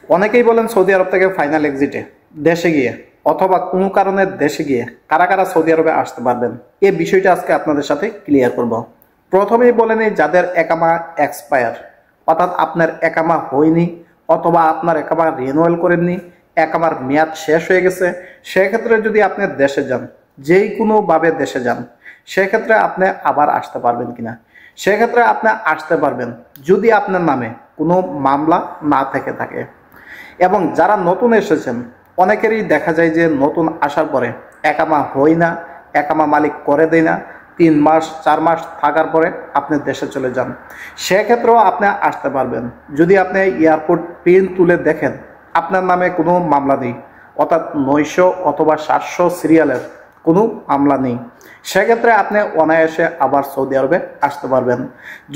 অনেকেই বলেন সৌদি আরব থেকে ফাইনাল এক্সিটে দেশে গিয়ে অথবা কোনো কারণে দেশে গিয়ে কারা কারা সৌদি আরবে আসতে পারবেন, এই বিষয়টা আজকে আপনাদের সাথে ক্লিয়ার করব। প্রথমেই বলে নিই, যাদের একামা এক্সপায়ার, অর্থাৎ আপনার একামা হয়নি অথবা আপনার একামা রিনিউয়াল করেননি, একামার মেয়াদ শেষ হয়ে গেছে, সেক্ষেত্রে যদি আপনি দেশে যান, যেই কোনোভাবে দেশে যান, সেক্ষেত্রে আপনি আবার আসতে পারবেন কিনা। সেক্ষেত্রে আপনি আসতে পারবেন যদি আপনার নামে কোনো মামলা না থেকে থাকে। এবং যারা নতুন এসেছেন, অনেকেরই দেখা যায় যে নতুন আসার পরে একামা হয় না, একামা মালিক করে দেয় না, 3 মাস 4 মাস থাকার পরে আপনি দেশে চলে যান, সেক্ষেত্রেও আপনি আসতে পারবেন যদি আপনি এয়ারপোর্ট প্রিন্ট তুলে দেখেন আপনার নামে কোনো মামলা নেই, অর্থাৎ 900 অথবা 700 সিরিয়ালের কোনো মামলা নেই। সেক্ষেত্রে আপনি অনায়াসে আবার সৌদি আরবে আসতে পারবেন।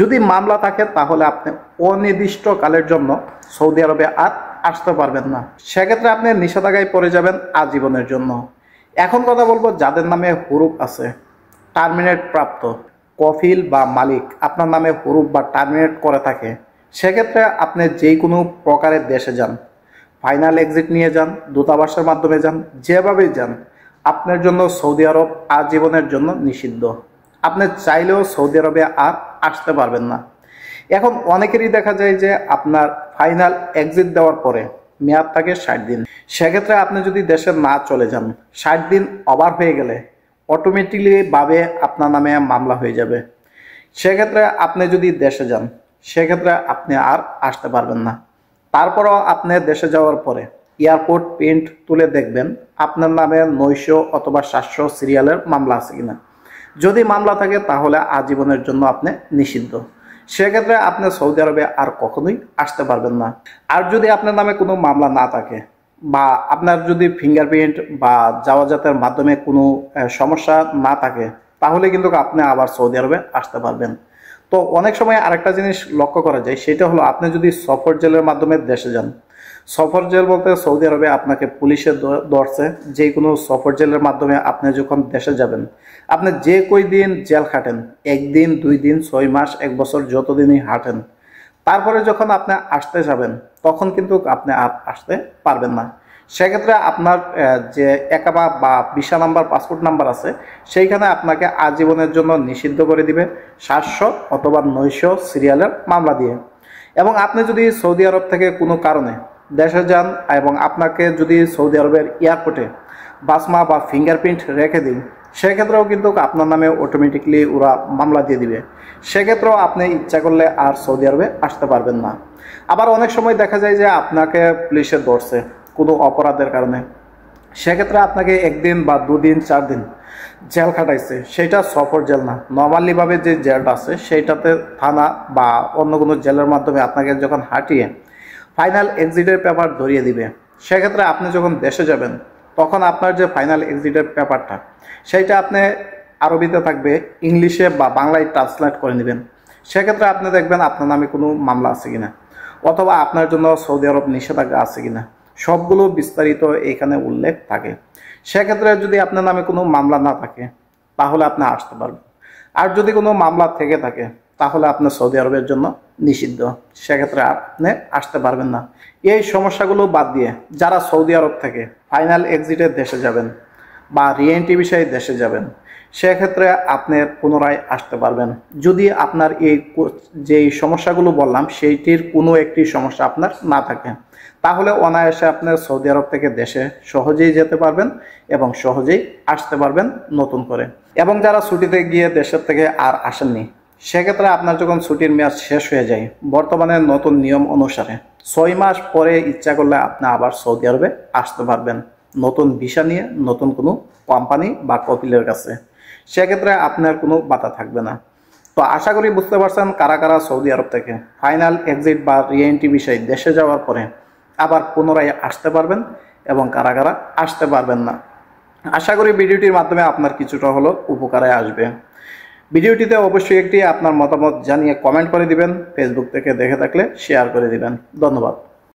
যদি মামলা থাকে তাহলে আপনি অনির্দিষ্টকালের জন্য সৌদি আরবে আর আসতে পারবেন না। সেক্ষেত্রে আপনি নিষেধাজ্ঞায় পড়ে যাবেন আজীবনের জন্য। এখন কথা বলবো যাদের নামে হুরুপ আছে, টার্মিনেট প্রাপ্ত, কফিল বা মালিক আপনার নামে হুরুপ বা টার্মিনেট করে থাকে, সেক্ষেত্রে আপনি যেই কোনো প্রকারের দেশে যান, ফাইনাল এক্সিট নিয়ে যান, দূতাবাসের মাধ্যমে যান, যেভাবেই যান, আপনার জন্য সৌদি আরব আজীবনের জন্য নিষিদ্ধ। আপনি চাইলেও সৌদি আরবে আর আসতে পারবেন না। এখন অনেকেরই দেখা যায় যে আপনার ফাইনাল এক্সিট দেওয়ার পরে মেয়াদ থাকে 60 দিন। সেক্ষেত্রে আপনি যদি দেশে না চলে যান, 60 দিন ওভার হয়ে গেলে অটোমেটিকলি ভাবে আপনার নামে মামলা হয়ে যাবে। সেক্ষেত্রে আপনি যদি দেশে যান, সেক্ষেত্রে আপনি আর আসতে পারবেন না। তারপরও আপনি দেশে যাওয়ার পরে এয়ারপোর্ট প্রিন্ট তুলে দেখবেন আপনার নামে 900 অথবা 700 সিরিয়ালের মামলা আছে কিনা। যদি মামলা থাকে তাহলে আজীবনের জন্য আপনি নিষিদ্ধ। সেক্ষেত্রে আপনি সৌদি আরবে আর কখনোই আসতে পারবেন না। আর যদি আপনার নামে কোনো মামলা না থাকে বা আপনার যদি ফিঙ্গারপ্রিন্ট বা যাওয়াজাতের মাধ্যমে কোনো সমস্যা না থাকে, তাহলে কিন্তু আপনি আবার সৌদি আরবে আসতে পারবেন। তো অনেক সময় আরেকটা জিনিস লক্ষ্য করা যায়, সেটা হলো আপনি যদি সফর জেলের মাধ্যমে দেশে যান, সফর জেল বলতে সৌদি আরবে আপনাকে পুলিশে ধরছে, যে কোনো সফর জেলের মাধ্যমে আপনি যখন দেশে যাবেন, আপনি যে কই দিন জেল খাটেন, 1 দিন 2 দিন 6 মাস 1 বছর যতদিনই হাঁটেন, তারপরে যখন আপনি আসতে যাবেন তখন কিন্তু আপনি আর আসতে পারবেন না। সেক্ষেত্রে আপনার যে একামা বা ভিসা নাম্বার, পাসপোর্ট নাম্বার আছে, সেইখানে আপনাকে আজীবনের জন্য নিষিদ্ধ করে দিবে 700 অথবা 900 সিরিয়ালের মামলা দিয়ে। এবং আপনি যদি সৌদি আরব থেকে কোনো কারণে দেশে যান এবং আপনাকে যদি সৌদি আরবের এয়ারপোর্টে বাসমা বা ফিঙ্গারপ্রিন্ট রেখে দিন, সেক্ষেত্রেও কিন্তু আপনার নামে অটোমেটিকলি ওরা মামলা দিয়ে দিবে। সেক্ষেত্রেও আপনি ইচ্ছা করলে আর সৌদি আরবে আসতে পারবেন না। আবার অনেক সময় দেখা যায় যে আপনাকে পুলিশে ধরছে কোনো অপরাধের কারণে, সেক্ষেত্রে আপনাকে 1 দিন বা 2 দিন 4 দিন জেল খাটাইছে, সেটা সফর জেল না, নর্মালিভাবে যে জেলটা আছে সেইটাতে থানা বা অন্য কোনো জেলের মাধ্যমে আপনাকে যখন হাঁটিয়ে ফাইনাল এক্সিটের পেপার ধরিয়ে দিবে, সেক্ষেত্রে আপনি যখন দেশে যাবেন তখন আপনার যে ফাইনাল এক্সিটের পেপারটা, সেইটা আপনি আরবিতে থাকবে, ইংলিশে বা বাংলায় ট্রান্সলেট করে নেবেন। সেক্ষেত্রে আপনি দেখবেন আপনার নামে কোনো মামলা আছে কিনা, অথবা আপনার জন্য সৌদি আরব নিষেধাজ্ঞা আছে কিনা, সবগুলো বিস্তারিত এখানে উল্লেখ থাকে। সেক্ষেত্রে যদি আপনার নামে কোনো মামলা না থাকে তাহলে আপনি আসতে পারবেন। আর যদি কোনো মামলা থেকে থাকে তাহলে আপনি সৌদি আরবের জন্য নিষিদ্ধ। সেক্ষেত্রে আপনি আসতে পারবেন না। এই সমস্যাগুলো বাদ দিয়ে যারা সৌদি আরব থেকে ফাইনাল এক্সিটের দেশে যাবেন বা রিএন্ট্রি বিষয়ে দেশে যাবেন, সেক্ষেত্রে আপনি পুনরায় আসতে পারবেন যদি আপনার এই যেই সমস্যাগুলো বললাম সেইটির কোনো একটি সমস্যা আপনার না থাকে। তাহলে অনায়াসে আপনি সৌদি আরব থেকে দেশে সহজেই যেতে পারবেন এবং সহজেই আসতে পারবেন নতুন করে। এবং যারা ছুটিতে গিয়ে দেশের থেকে আর আসেননি, সেক্ষেত্রে আপনার যখন ছুটির মেয়াদ শেষ হয়ে যায়, বর্তমানে নতুন নিয়ম অনুসারে 6 মাস পরে ইচ্ছা করলে আপনি আবার সৌদি আরবে আসতে পারবেন নতুন ভিসা নিয়ে, নতুন কোনো কোম্পানি বা কপিলের কাছে। সেক্ষেত্রে আপনার কোনো বাধা থাকবে না। তো আশা করি বুঝতে পারছেন কারা কারা সৌদি আরব থেকে ফাইনাল এক্সিট বা রিএন্ট্রি বিষয়ে দেশে যাওয়ার পরে আবার পুনরায় আসতে পারবেন এবং কারা কারা আসতে পারবেন না। আশা করি ভিডিওটির মাধ্যমে আপনার কিছুটা হলো উপকারে আসবে। ভিডিওটিতে অবশ্যই একটি আপনার মতামত জানিয়ে কমেন্ট করে দিবেন। ফেসবুক থেকে দেখে থাকলে শেয়ার করে দিবেন। ধন্যবাদ।